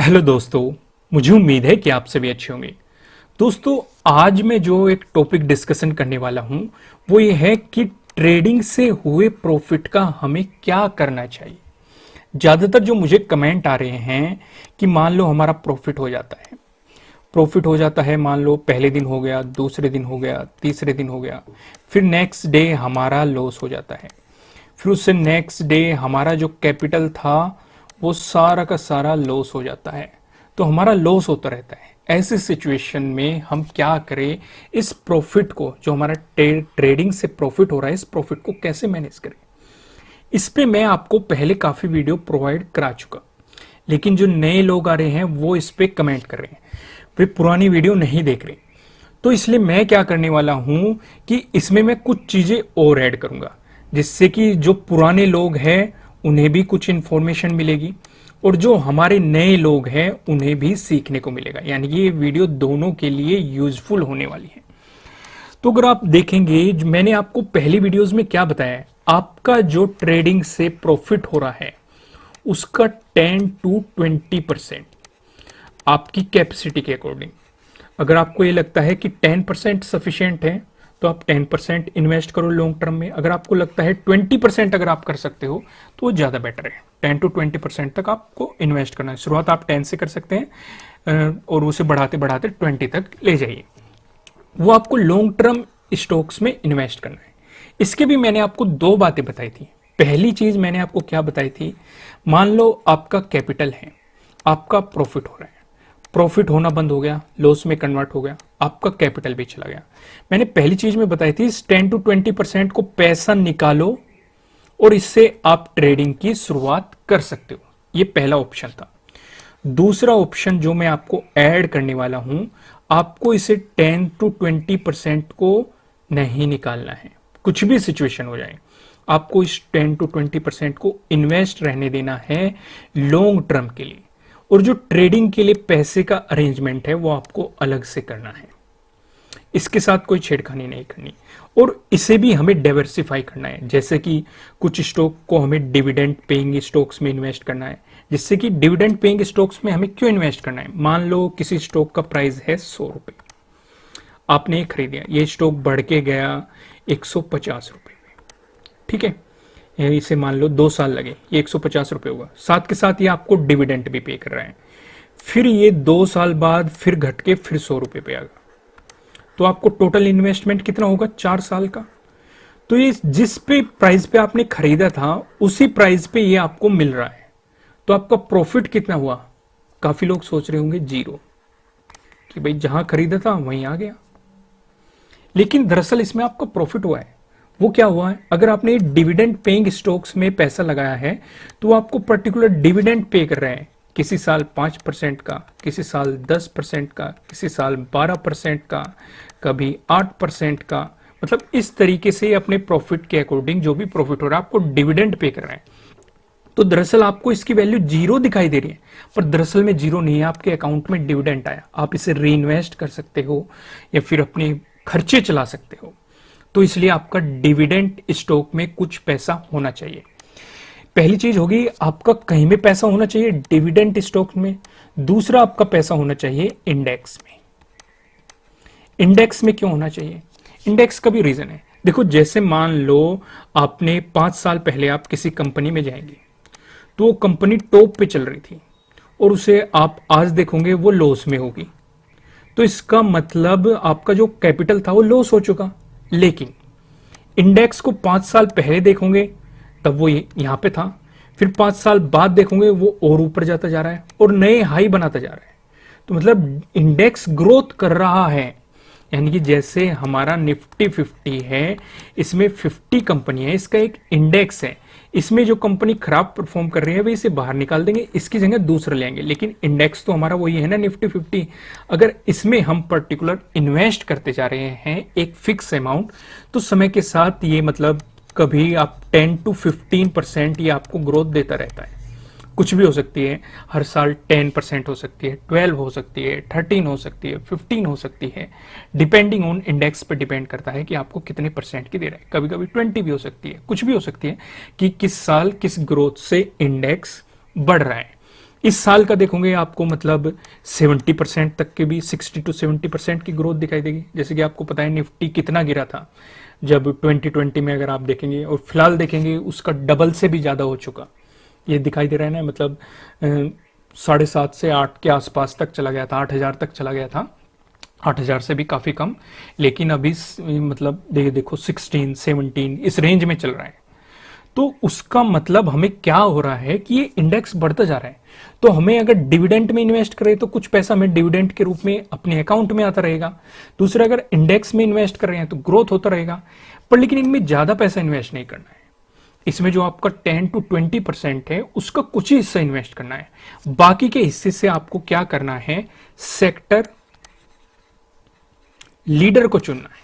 Hello दोस्तों, मुझे उम्मीद है कि आप सभी अच्छे होंगे। दोस्तों, आज मैं जो एक टॉपिक डिस्कशन करने वाला हूं वो ये है कि ट्रेडिंग से हुए प्रॉफिट का हमें क्या करना चाहिए। ज़्यादातर जो मुझे कमेंट आ रहे हैं कि मान लो हमारा प्रॉफिट हो जाता है, मान लो पहले दिन हो गया, दूसरे दिन हो गया, तीसरे दिन हो गया, फिर नेक्स्ट डे हमारा लॉस हो जाता है, फिर उससे नेक्स्ट डे हमारा जो कैपिटल था वो सारा का सारा लॉस हो जाता है। तो हमारा लॉस होता रहता है। ऐसी सिचुएशन में हम क्या करें, इस प्रॉफिट को, जो हमारा ट्रेडिंग से प्रॉफिट हो रहा है, इस प्रॉफिट को कैसे मैनेज करें। इस पे मैं आपको पहले काफी वीडियो प्रोवाइड करा चुका, लेकिन जो नए लोग आ रहे हैं वो इस पे कमेंट कर रहे हैं, वे पुरानी वीडियो नहीं देख रहे। तो इसलिए मैं क्या करने वाला हूं कि इसमें मैं कुछ चीजें और ऐड करूंगा, जिससे कि जो पुराने लोग हैं उन्हें भी कुछ इंफॉर्मेशन मिलेगी और जो हमारे नए लोग हैं उन्हें भी सीखने को मिलेगा। यानी कि ये वीडियो दोनों के लिए यूजफुल होने वाली है। तो अगर आप देखेंगे, मैंने आपको पहली वीडियोस में क्या बताया है, आपका जो ट्रेडिंग से प्रॉफिट हो रहा है उसका 10 to 20% आपकी कैपेसिटी के अकॉर्डिंग। अगर आपको ये लगता है कि 10% सफिशियंट है तो आप 10% इन्वेस्ट करो लॉन्ग टर्म में। अगर आपको लगता है 20% अगर आप कर सकते हो तो वो ज़्यादा बेटर है। 10 to 20% तक आपको इन्वेस्ट करना है। शुरुआत आप 10 से कर सकते हैं और उसे बढ़ाते बढ़ाते 20 तक ले जाइए। वो आपको लॉन्ग टर्म स्टॉक्स में इन्वेस्ट करना है। इसके भी मैंने आपको दो बातें बताई थी। पहली चीज मैंने आपको क्या बताई थी, मान लो आपका कैपिटल है, आपका प्रॉफिट हो रहा है, प्रॉफिट होना बंद हो गया, लॉस में कन्वर्ट हो गया, आपका कैपिटल भी चला गया। मैंने पहली चीज में बताई थी, इस 10 to 20% को पैसा निकालो और इससे आप ट्रेडिंग की शुरुआत कर सकते हो। ये पहला ऑप्शन था। दूसरा ऑप्शन जो मैं आपको ऐड करने वाला हूं, आपको इसे 10 to 20% को नहीं निकालना है। कुछ भी सिचुएशन हो जाए, आपको इस 10 to 20% को इन्वेस्ट रहने देना है लॉन्ग टर्म के लिए। और जो ट्रेडिंग के लिए पैसे का अरेंजमेंट है वो आपको अलग से करना है। इसके साथ कोई छेड़खानी नहीं करनी। और इसे भी हमें डाइवर्सिफाई करना है, जैसे कि कुछ स्टॉक को हमें डिविडेंड पेइंग स्टॉक्स में इन्वेस्ट करना है। जिससे कि डिविडेंड पेइंग स्टॉक्स में हमें क्यों इन्वेस्ट करना है, मान लो किसी स्टॉक का प्राइस है 100 रुपए, आपने खरीदा, ये स्टॉक बढ़ के गया 150 रुपए में, ठीक है, इसे मान लो 2 साल लगे, ये 150 रुपए हुआ। साथ के साथ ये आपको डिविडेंड भी पे कर रहा है। फिर ये 2 साल बाद फिर घट के फिर 100 रुपए पे आ गया, तो आपको टोटल इन्वेस्टमेंट कितना होगा, 4 साल का। तो ये जिस पे प्राइस पे आपने खरीदा था उसी प्राइस पे ये आपको मिल रहा है। तो आपका प्रॉफिट कितना हुआ, काफी लोग सोच रहे होंगे 0, कि भाई जहां खरीदा था वहीं आ गया। लेकिन दरअसल इसमें आपका प्रॉफिट हुआ है। वो क्या हुआ है, अगर आपने डिविडेंड पेइंग स्टॉक्स में पैसा लगाया है तो आपको पर्टिकुलर डिविडेंड पे कर रहे हैं। किसी साल 5% का, किसी साल 10% का, किसी साल 12% का, कभी 8% का। मतलब इस तरीके से अपने प्रॉफिट के अकॉर्डिंग जो भी प्रॉफिट हो रहा है आपको डिविडेंड पे कर रहे हैं। तो दरअसल आपको इसकी वैल्यू 0 दिखाई दे रही है, पर दरअसल में 0 नहीं है, आपके अकाउंट में डिविडेंड आया। आप इसे री इन्वेस्ट कर सकते हो या फिर अपने खर्चे चला सकते हो। तो इसलिए आपका डिविडेंड स्टॉक में कुछ पैसा होना चाहिए। पहली चीज होगी, आपका कहीं में पैसा होना चाहिए डिविडेंड स्टॉक में। दूसरा, आपका पैसा होना चाहिए इंडेक्स में। इंडेक्स में क्यों होना चाहिए, इंडेक्स का भी रीजन है। देखो, जैसे मान लो आपने 5 साल पहले आप किसी कंपनी में जाएंगे तो वो कंपनी टॉप पे चल रही थी और उसे आप आज देखोगे वो लॉस में होगी। तो इसका मतलब आपका जो कैपिटल था वो लॉस हो चुका। लेकिन इंडेक्स को 5 साल पहले देखोगे तब वो यहां पे था, फिर 5 साल बाद देखोगे वो और ऊपर जाता जा रहा है और नए हाई बनाता जा रहा है। तो मतलब इंडेक्स ग्रोथ कर रहा है। यानी कि जैसे हमारा निफ्टी 50 है, इसमें 50 कंपनी है, इसका एक इंडेक्स है। इसमें जो कंपनी खराब परफॉर्म कर रही है वे इसे बाहर निकाल देंगे, इसकी जगह दूसरा लेंगे। लेकिन इंडेक्स तो हमारा वही है ना, निफ्टी 50। अगर इसमें हम पर्टिकुलर इन्वेस्ट करते जा रहे हैं एक फिक्स अमाउंट, तो समय के साथ ये मतलब कभी आप 10 to 15% ये आपको ग्रोथ देता रहता है। कुछ भी हो सकती है, हर साल 10% हो सकती है, 12 हो सकती है, 13 हो सकती है, 15 हो सकती है। डिपेंडिंग ऑन इंडेक्स पे डिपेंड करता है कि आपको कितने परसेंट की दे रहा है। कभी कभी 20 भी हो सकती है, कुछ भी हो सकती है कि किस साल किस ग्रोथ से इंडेक्स बढ़ रहा है। इस साल का देखोगे आपको मतलब 70% तक के भी 60 to 70% की ग्रोथ दिखाई देगी। जैसे कि आपको पता है निफ्टी कितना गिरा था जब 2020 में, अगर आप देखेंगे, और फिलहाल देखेंगे उसका डबल से भी ज़्यादा हो चुका। ये दिखाई दे रहा है ना, मतलब 7.5 से 8 के आसपास तक चला गया था, 8,000 तक चला गया था, 8,000 से भी काफ़ी कम। लेकिन अभी मतलब देखो 16, 17 इस रेंज में चल रहा है। तो उसका मतलब हमें क्या हो रहा है कि ये इंडेक्स बढ़ता जा रहा है। तो हमें अगर डिविडेंड में इन्वेस्ट करें तो कुछ पैसा हमें डिविडेंड के रूप में अपने अकाउंट में आता रहेगा। दूसरा, अगर इंडेक्स में इन्वेस्ट कर रहे हैं तो ग्रोथ होता रहेगा। पर लेकिन इनमें ज्यादा पैसा इन्वेस्ट नहीं करना है। इसमें जो आपका 10 to 20% है उसका कुछ ही हिस्सा इन्वेस्ट करना है। बाकी के हिस्से से आपको क्या करना है, सेक्टर लीडर को चुनना है।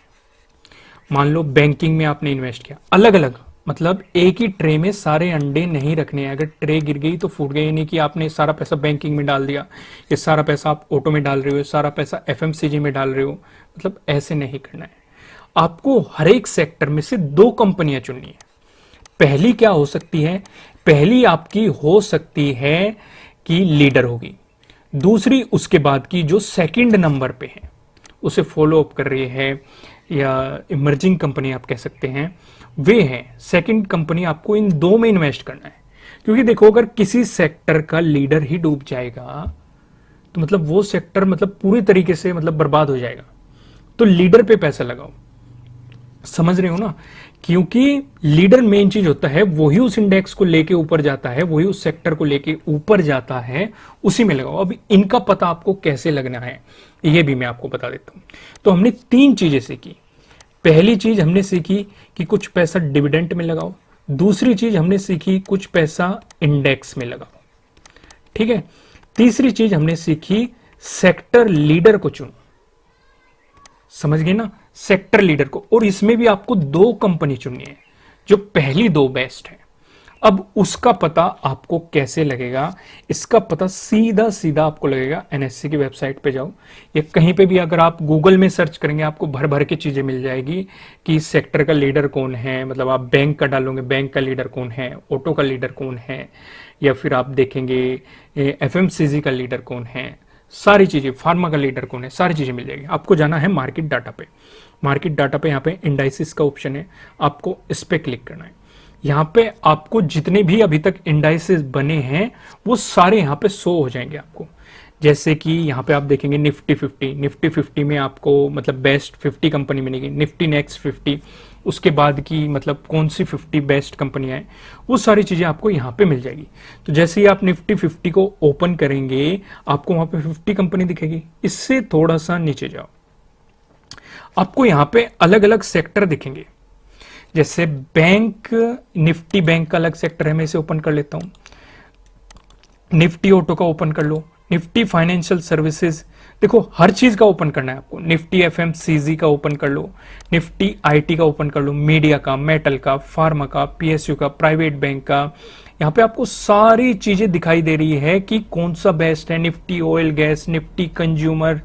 मान लो बैंकिंग में आपने इन्वेस्ट किया, अलग अलग, मतलब एक ही ट्रे में सारे अंडे नहीं रखने हैं। अगर ट्रे गिर गई तो फूट गई, नहीं कि आपने सारा पैसा बैंकिंग में डाल दिया, ये सारा पैसा आप ऑटो में डाल रहे हो, सारा पैसा एफएमसीजी में डाल रहे हो, मतलब ऐसे नहीं करना है। आपको हर एक सेक्टर में से 2 कंपनियां चुननी है। पहली क्या हो सकती है, पहली आपकी हो सकती है कि लीडर होगी। दूसरी उसके बाद की जो सेकंड नंबर पे है, उसे फॉलो अप कर रही है, या इमर्जिंग कंपनी आप कह सकते हैं, वे हैं सेकंड कंपनी। आपको इन 2 में इन्वेस्ट करना है। क्योंकि देखो, अगर किसी सेक्टर का लीडर ही डूब जाएगा तो मतलब वो सेक्टर मतलब पूरी तरीके से मतलब बर्बाद हो जाएगा। तो लीडर पे पैसा लगाओ, समझ रहे हो ना। क्योंकि लीडर मेन चीज होता है, वही उस इंडेक्स को लेके ऊपर जाता है, वही उस सेक्टर को लेके ऊपर जाता है, उसी में लगाओ। अब इनका पता आपको कैसे लगना है ये भी मैं आपको बता देता हूं। तो हमने 3 चीजें सीखी। पहली चीज हमने सीखी कि कुछ पैसा डिविडेंड में लगाओ। दूसरी चीज हमने सीखी कुछ पैसा इंडेक्स में लगाओ, ठीक है। तीसरी चीज हमने सीखी सेक्टर लीडर को चुनो। समझ गए ना, सेक्टर लीडर को। और इसमें भी आपको 2 कंपनी चुननी है, जो पहली 2 बेस्ट है। अब उसका पता आपको कैसे लगेगा, इसका पता सीधा सीधा आपको लगेगा एनएससी की वेबसाइट पे जाओ, या कहीं पे भी अगर आप गूगल में सर्च करेंगे आपको भर भर के चीजें मिल जाएगी कि सेक्टर का लीडर कौन है। मतलब आप बैंक का डालोगे, बैंक का लीडर कौन है, ऑटो का लीडर कौन है, या फिर आप देखेंगे एफएमसीजी का लीडर कौन है, सारी चीजें, फार्मा का लीडर कौन है, सारी चीजें मिल जाएगी। आपको जाना है मार्केट डाटा पे। मार्केट डाटा पे यहाँ पे इंडाइसिस का ऑप्शन है, आपको इस पे क्लिक करना है। यहाँ पे आपको जितने भी अभी तक इंडाइसिस बने हैं वो सारे यहाँ पे शो हो जाएंगे आपको। जैसे कि यहाँ पे आप देखेंगे निफ्टी 50 में आपको मतलब बेस्ट 50 कंपनी मिलेगी, निफ्टी नेक्स्ट 50, उसके बाद की मतलब कौन सी 50 बेस्ट कंपनियां हैं, वो सारी चीजें आपको यहाँ पे मिल जाएगी। तो जैसे ही आप निफ्टी 50 को ओपन करेंगे आपको वहां पे 50 कंपनी दिखेगी। इससे थोड़ा सा नीचे जाओ, आपको यहाँ पे अलग अलग सेक्टर दिखेंगे। जैसे बैंक, निफ्टी बैंक का अलग सेक्टर है, मैं इसे ओपन कर लेता हूं। निफ्टी ऑटो का ओपन कर लो, निफ्टी फाइनेंशियल सर्विसेज, देखो हर चीज का ओपन करना है आपको। निफ्टी एफएमसीजी का ओपन कर लो, निफ्टी आईटी का ओपन कर लो, मीडिया का, मेटल का, फार्मा का, पीएसयू का, प्राइवेट बैंक का। यहाँ पे आपको सारी चीजें दिखाई दे रही है कि कौन सा बेस्ट है। Nifty oil gas, Nifty consumer,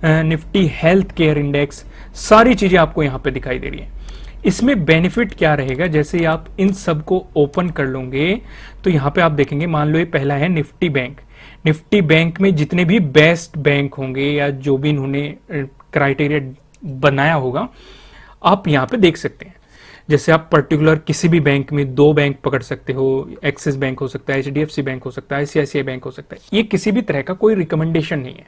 Nifty health care index, सारी चीजें आपको यहाँ पे दिखाई दे रही है। इसमें बेनिफिट क्या रहेगा, जैसे ही आप इन सब को ओपन कर लोगे तो यहाँ पे आप देखेंगे, मान लो ये पहला है निफ्टी बैंक। निफ्टी बैंक में जितने भी बेस्ट बैंक होंगे या जो भी इन्होंने क्राइटेरिया बनाया होगा आप यहाँ पे देख सकते हैं। जैसे आप पर्टिकुलर किसी भी बैंक में 2 बैंक पकड़ सकते हो, एक्सिस बैंक हो सकता है, एचडीएफसी बैंक हो सकता है, आईसीआईसीआई बैंक हो सकता है। ये किसी भी तरह का कोई रिकमेंडेशन नहीं है,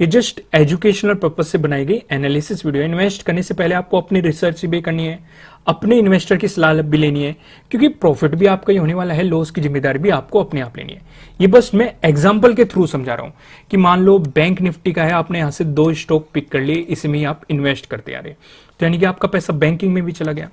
ये जस्ट एजुकेशनल पर्पज से बनाई गई एनालिसिस वीडियो। इन्वेस्ट करने से पहले आपको अपनी रिसर्च भी करनी है, अपने इन्वेस्टर की सलाह भी लेनी है, क्योंकि प्रॉफिट भी आपका ही होने वाला है, लॉस की जिम्मेदारी भी आपको अपने आप लेनी है। ये बस मैं एग्जांपल के थ्रू समझा रहा हूं कि मान लो बैंक निफ्टी का है, आपने यहां से 2 स्टॉक पिक कर लिए, इसमें ही आप इन्वेस्ट करते आ रहे, तो यानी कि आपका पैसा बैंकिंग में भी चला गया।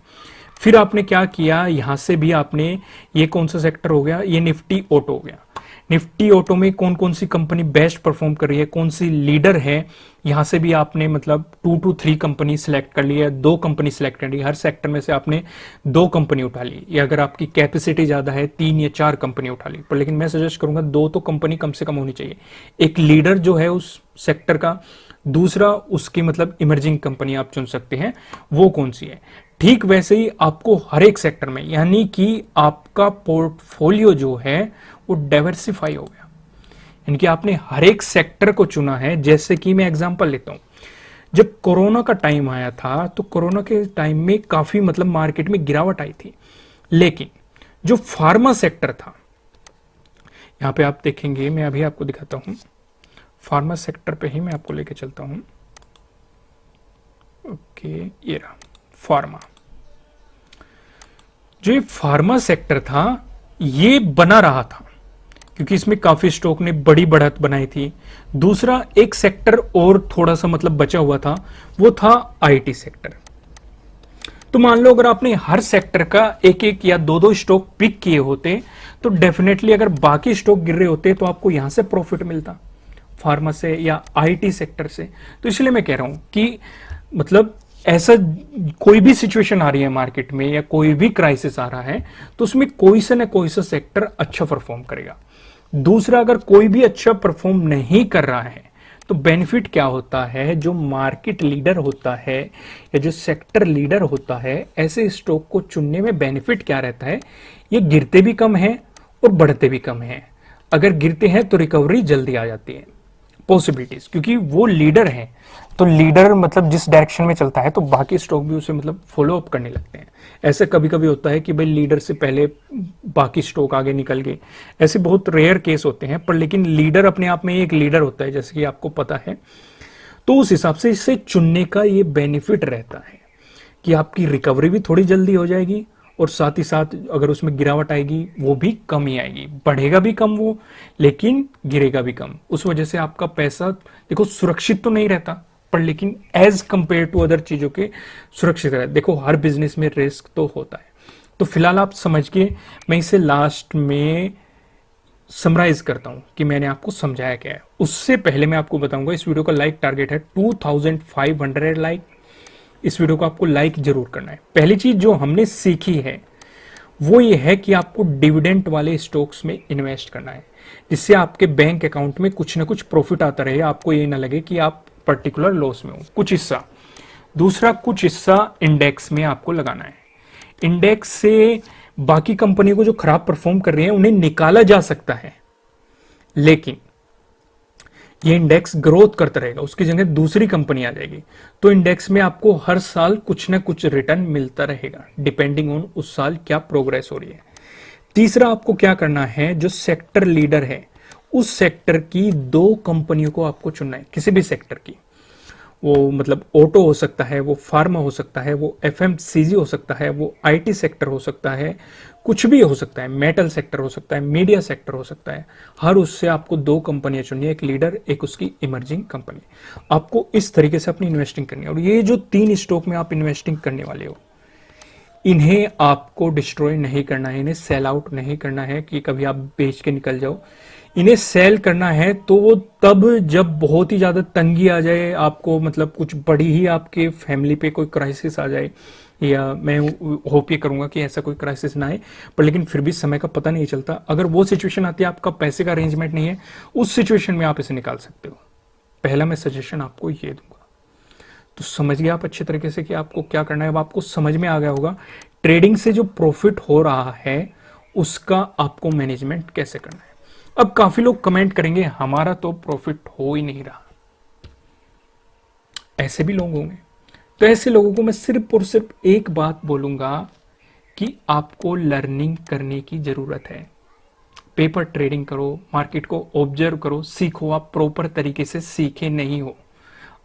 फिर आपने क्या किया, यहां से भी आपने, ये कौन सा सेक्टर हो गया, ये निफ्टी ऑटो हो गया। निफ्टी ऑटो में कौन कौन सी कंपनी बेस्ट परफॉर्म कर रही है, कौन सी लीडर है, यहां से भी आपने मतलब 2 to 3 कंपनी सिलेक्ट कर ली है, 2 कंपनी सिलेक्ट कर ली। हर सेक्टर में से आपने 2 कंपनी उठा ली, या अगर आपकी कैपेसिटी ज्यादा है 3 या 4 कंपनी उठा ली। पर लेकिन मैं सजेस्ट करूंगा 2 तो कंपनी कम से कम होनी चाहिए। एक लीडर जो है उस सेक्टर का, दूसरा उसकी मतलब इमर्जिंग कंपनी आप चुन सकते हैं वो कौन सी है। ठीक वैसे ही आपको हर एक सेक्टर में, यानी कि आपका पोर्टफोलियो जो है वो डाइवर्सिफाई हो गया। यानी कि आपने हर एक सेक्टर को चुना है। जैसे कि मैं एग्जांपल लेता हूं, जब कोरोना का टाइम आया था तो कोरोना के टाइम में काफी मतलब मार्केट में गिरावट आई थी, लेकिन जो फार्मा सेक्टर था, यहां पे आप देखेंगे, मैं अभी आपको दिखाता हूं, फार्मा सेक्टर पे ही मैं आपको लेके चलता हूं। ओके, ये रहा फार्मा। जो ये फार्मा सेक्टर था ये बना रहा था क्योंकि इसमें काफी स्टॉक ने बड़ी बढ़त बनाई थी। दूसरा एक सेक्टर और थोड़ा सा मतलब बचा हुआ था, वो था आईटी सेक्टर। तो मान लो अगर आपने हर सेक्टर का एक एक या दो दो स्टॉक पिक किए होते तो डेफिनेटली अगर बाकी स्टॉक गिर रहे होते तो आपको यहां से प्रॉफिट मिलता, फार्मा से या आईटी सेक्टर से। तो इसलिए मैं कह रहा हूं कि मतलब ऐसा कोई भी सिचुएशन आ रही है मार्केट में या कोई भी क्राइसिस आ रहा है तो उसमें कोई सा ना कोई सा सेक्टर अच्छा परफॉर्म करेगा। दूसरा, अगर कोई भी अच्छा परफॉर्म नहीं कर रहा है तो बेनिफिट क्या होता है, जो मार्केट लीडर होता है या जो सेक्टर लीडर होता है, ऐसे स्टॉक को चुनने में बेनिफिट क्या रहता है, ये गिरते भी कम है और बढ़ते भी कम है। अगर गिरते हैं तो रिकवरी जल्दी आ जाती है, पॉसिबिलिटीज, क्योंकि वो लीडर है। तो लीडर मतलब जिस डायरेक्शन में चलता है तो बाकी स्टॉक भी उसे मतलब फॉलो अप करने लगते हैं। ऐसे कभी कभी होता है कि भाई लीडर से पहले बाकी स्टॉक आगे निकल गए, ऐसे बहुत रेयर केस होते हैं, पर लेकिन लीडर अपने आप में एक लीडर होता है, जैसे कि आपको पता है। तो उस हिसाब से इसे चुनने का ये बेनिफिट रहता है कि आपकी रिकवरी भी थोड़ी जल्दी हो जाएगी और साथ ही साथ अगर उसमें गिरावट आएगी वो भी कम ही आएगी, बढ़ेगा भी कम वो, लेकिन गिरेगा भी कम। उस वजह से आपका पैसा देखो सुरक्षित तो नहीं रहता, पर लेकिन एज कंपेयर टू अदर चीजों के सुरक्षित रहता है। देखो हर बिजनेस में रिस्क तो होता है। तो फिलहाल आप समझ के, मैं इसे लास्ट में समराइज करता हूं कि मैंने आपको समझाया क्या है। उससे पहले मैं आपको बताऊंगा, इस वीडियो का लाइक टारगेट है 2500 लाइक। इस वीडियो को आपको लाइक जरूर करना है। पहली चीज जो हमने सीखी है वो ये है कि आपको डिविडेंड वाले स्टॉक्स में इन्वेस्ट करना है, जिससे आपके बैंक अकाउंट में कुछ ना कुछ प्रॉफिट आता रहे, आपको ये ना लगे कि आप पर्टिकुलर लॉस में हो, कुछ हिस्सा। दूसरा, कुछ हिस्सा इंडेक्स में आपको लगाना है। इंडेक्स से बाकी कंपनी को जो खराब परफॉर्म कर रही है उन्हें निकाला जा सकता है, लेकिन ये इंडेक्स ग्रोथ करता रहेगा, उसकी जगह दूसरी कंपनी आ जाएगी। तो इंडेक्स में आपको हर साल कुछ ना कुछ रिटर्न मिलता रहेगा, डिपेंडिंग ऑन उस साल क्या प्रोग्रेस हो रही है। तीसरा, आपको क्या करना है, जो सेक्टर लीडर है उस सेक्टर की दो कंपनियों को आपको चुनना है, किसी भी सेक्टर की। वो मतलब ऑटो हो सकता है, वो फार्मा हो सकता है, वो एफएमसीजी हो सकता है, वो आईटी सेक्टर हो सकता है, कुछ भी हो सकता है, मेटल सेक्टर हो सकता है, मीडिया सेक्टर हो सकता है। हर उससे आपको दो कंपनियां चुननी है, एक लीडर, एक उसकी इमर्जिंग कंपनी। आपको इस तरीके से अपनी इन्वेस्टिंग करनी है। और ये जो 3 स्टॉक में आप इन्वेस्टिंग करने वाले हो, इन्हें आपको डिस्ट्रॉय नहीं करना है, इन्हें सेल आउट नहीं करना है कि कभी आप बेच के निकल जाओ। इन्हें सेल करना है तो वो तब जब बहुत ही ज्यादा तंगी आ जाए, आपको मतलब कुछ बड़ी ही आपके फैमिली पे कोई क्राइसिस आ जाए, या मैं होप ये करूंगा कि ऐसा कोई क्राइसिस ना आए, पर लेकिन फिर भी समय का पता नहीं चलता। अगर वो सिचुएशन आती है, आपका पैसे का अरेंजमेंट नहीं है, उस सिचुएशन में आप इसे निकाल सकते हो। पहला मैं सजेशन आपको ये दूंगा। तो समझ गए आप अच्छे तरीके से कि आपको क्या करना है। अब आपको समझ में आ गया होगा ट्रेडिंग से जो प्रॉफिट हो रहा है उसका आपको मैनेजमेंट कैसे करना है। अब काफी लोग कमेंट करेंगे हमारा तो प्रॉफिट हो ही नहीं रहा, ऐसे भी लोग होंगे। तो ऐसे लोगों को मैं सिर्फ और सिर्फ एक बात बोलूंगा कि आपको लर्निंग करने की जरूरत है। पेपर ट्रेडिंग करो, मार्केट को ऑब्जर्व करो, सीखो। आप प्रॉपर तरीके से सीखे नहीं हो।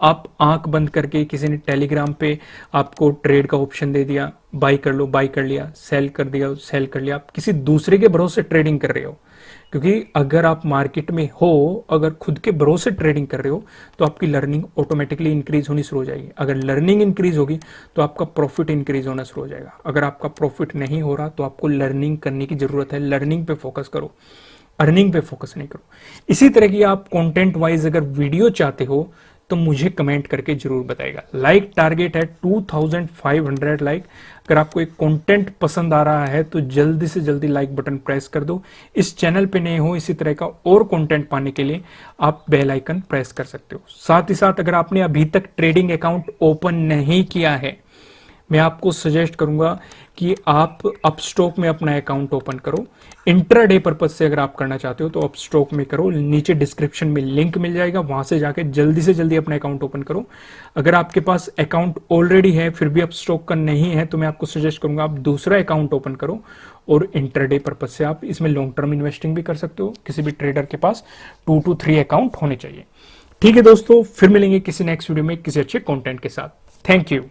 आप आंख बंद करके, किसी ने टेलीग्राम पे आपको ट्रेड का ऑप्शन दे दिया, बाई कर लो, बाई कर लिया, सेल कर दिया, सेल कर लिया, आप किसी दूसरे के भरोसे ट्रेडिंग कर रहे हो। क्योंकि अगर आप मार्केट में हो, अगर खुद के भरोसे ट्रेडिंग कर रहे हो तो आपकी लर्निंग ऑटोमेटिकली इंक्रीज होनी शुरू हो जाएगी। अगर लर्निंग इंक्रीज होगी तो आपका प्रॉफिट इंक्रीज होना शुरू हो जाएगा। अगर आपका प्रॉफिट नहीं हो रहा तो आपको लर्निंग करने की जरूरत है। लर्निंग पे फोकस करो, अर्निंग पे फोकस नहीं करो। इसी तरह की आप कंटेंट वाइज अगर वीडियो चाहते हो तो मुझे कमेंट करके जरूर बताइएगा। लाइक टारगेट है 2500 लाइक। अगर आपको एक कंटेंट पसंद आ रहा है तो जल्दी से जल्दी लाइक बटन प्रेस कर दो। इस चैनल पे नए हो, इसी तरह का और कंटेंट पाने के लिए आप बेल आइकन प्रेस कर सकते हो। साथ ही साथ अगर आपने अभी तक ट्रेडिंग अकाउंट ओपन नहीं किया है, मैं आपको सजेस्ट करूंगा कि आप अपस्टॉक में अपना अकाउंट ओपन करो। इंट्राडे पर्पज से अगर आप करना चाहते हो तो अपस्टॉक में करो, नीचे डिस्क्रिप्शन में लिंक मिल जाएगा, वहां से जाके जल्दी से जल्दी अपना अकाउंट ओपन करो। अगर आपके पास अकाउंट ऑलरेडी है फिर भी अपस्टॉक का नहीं है तो मैं आपको सजेस्ट करूंगा आप दूसरा अकाउंट ओपन करो और इंट्राडे पर्पज से आप इसमें लॉन्ग टर्म इन्वेस्टिंग भी कर सकते हो। किसी भी ट्रेडर के पास 2 to 3 अकाउंट होने चाहिए। ठीक है दोस्तों, फिर मिलेंगे किसी नेक्स्ट वीडियो में किसी अच्छे कंटेंट के साथ। Thank you.